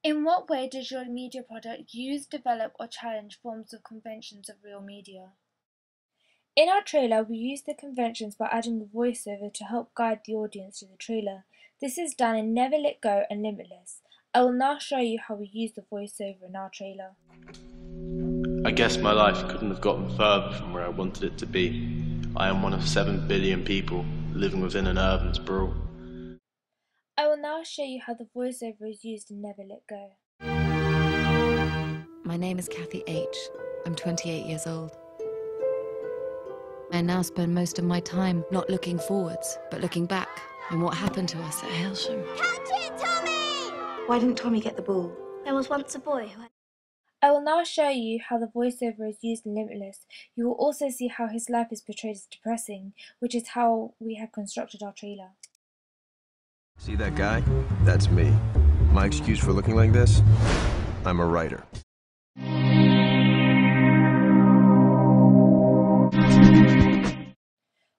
In what way does your media product use, develop, or challenge forms of conventions of real media? In our trailer, we use the conventions by adding a voiceover to help guide the audience through the trailer. This is done in Never Let Go and Limitless. I will now show you how we use the voiceover in our trailer. I guess my life couldn't have gotten further from where I wanted it to be. I am one of 7 billion people living within an urban sprawl. I will now show you how the voiceover is used in Never Let Go. My name is Kathy H. I'm 28 years old. I now spend most of my time not looking forwards, but looking back on what happened to us at Hailsham. Catch it, Tommy! Why didn't Tommy get the ball? There was once a boy who had... I will now show you how the voiceover is used in Limitless. You will also see how his life is portrayed as depressing, which is how we have constructed our trailer. See that guy? That's me. My excuse for looking like this? I'm a writer.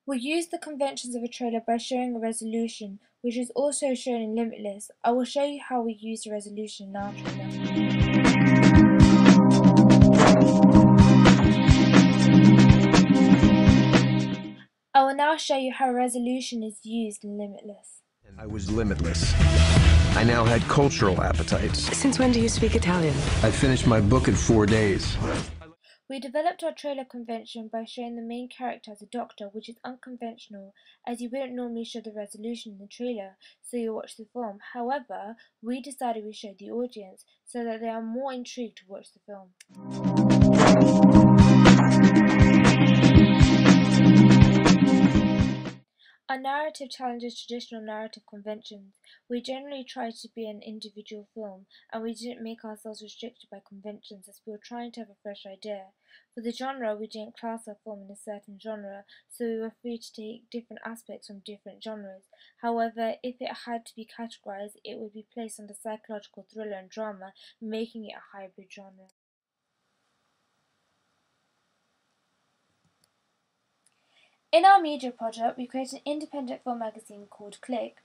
We use the conventions of a trailer by showing a resolution, which is also shown in Limitless. I will show you how we use the resolution in our trailer. I will now show you how resolution is used in Limitless. I was limitless. I now had cultural appetites. Since when do you speak Italian? I finished my book in 4 days. We developed our trailer convention by showing the main character as a doctor, which is unconventional, as you wouldn't normally show the resolution in the trailer, so you watch the film. However, we decided we show the audience so that they are more intrigued to watch the film. Our narrative challenges traditional narrative conventions. We generally try to be an individual film, and we didn't make ourselves restricted by conventions as we were trying to have a fresh idea. For the genre, we didn't class our film in a certain genre, so we were free to take different aspects from different genres. However, if it had to be categorized, it would be placed under psychological thriller and drama, making it a hybrid genre. In our media project, we created an independent film magazine called Click.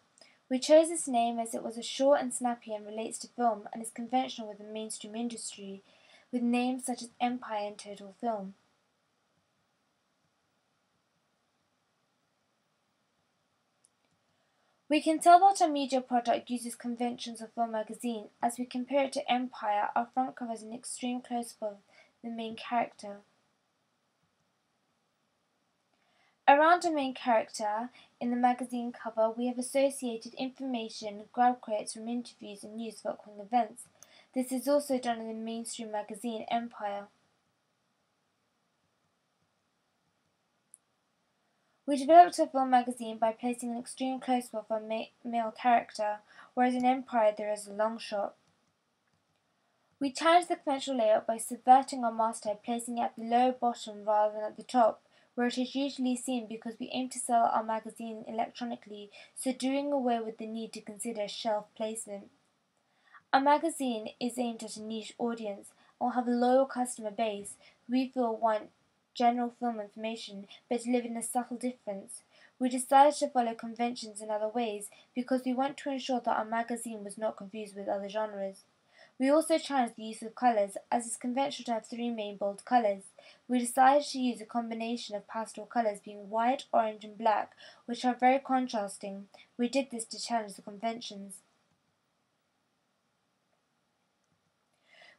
We chose this name as it was a short and snappy and relates to film and is conventional with the mainstream industry, with names such as Empire and Total Film. We can tell that our media product uses conventions of film magazine. As we compare it to Empire, our front cover is an extreme close-up of the main character. Around the main character, in the magazine cover, we have associated information, grab credits from interviews and news of upcoming events. This is also done in the mainstream magazine Empire. We developed a film magazine by placing an extreme close-up of a male character, whereas in Empire there is a long shot. We challenged the conventional layout by subverting our masthead, placing it at the low bottom rather than at the top, where it is usually seen because we aim to sell our magazine electronically, so doing away with the need to consider shelf placement. Our magazine is aimed at a niche audience and will have a loyal customer base who we feel want general film information but live in a subtle difference. We decided to follow conventions in other ways because we want to ensure that our magazine was not confused with other genres. We also challenged the use of colours, as it's conventional to have 3 main bold colours. We decided to use a combination of pastel colours being white, orange and black, which are very contrasting. We did this to challenge the conventions.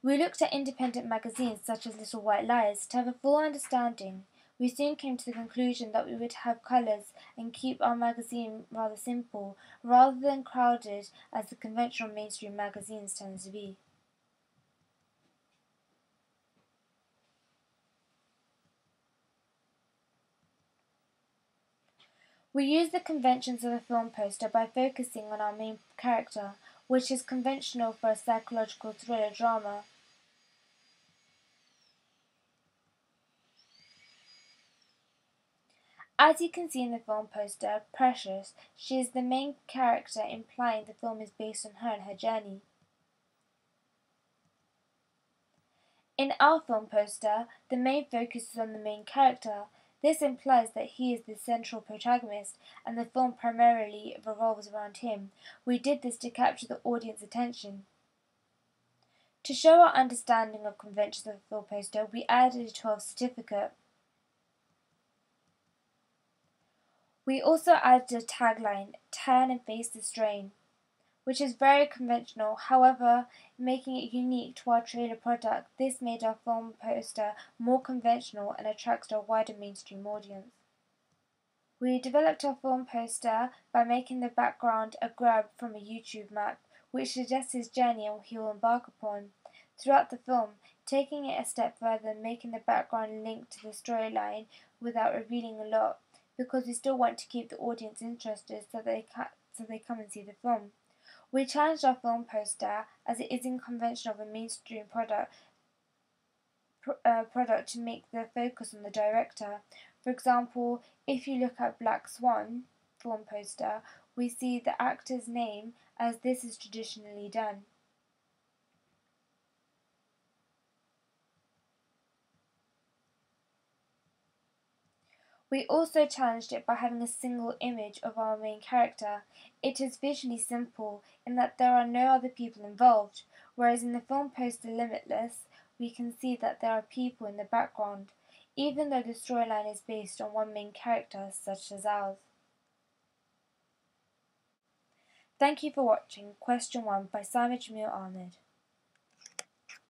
We looked at independent magazines such as Little White Lies to have a full understanding. We soon came to the conclusion that we would have colours and keep our magazine rather simple, rather than crowded as the conventional mainstream magazines tend to be. We use the conventions of a film poster by focusing on our main character, which is conventional for a psychological thriller drama. As you can see in the film poster, Precious, she is the main character, implying the film is based on her and her journey. In our film poster, the main focus is on the main character. This implies that he is the central protagonist, and the film primarily revolves around him. We did this to capture the audience attention. To show our understanding of conventions of the film poster, we added a 12 certificate. We also added a tagline, "Turn and face the strain," which is very conventional. However, making it unique to our trailer product, this made our film poster more conventional and attracts a wider mainstream audience. We developed our film poster by making the background a grab from a YouTube map, which suggests his journey he will embark upon. Throughout the film, taking it a step further and making the background linked to the storyline without revealing a lot, because we still want to keep the audience interested so they come and see the film. We changed our film poster, as it is unconventional of a mainstream product to make the focus on the director. For example, if you look at Black Swan film poster, we see the actor's name, as this is traditionally done. We also challenged it by having a single image of our main character. It is visually simple in that there are no other people involved, whereas in the film poster Limitless, we can see that there are people in the background, even though the storyline is based on one main character such as ours. Thank you for watching Question 1 by Simon Jamil Ahmed.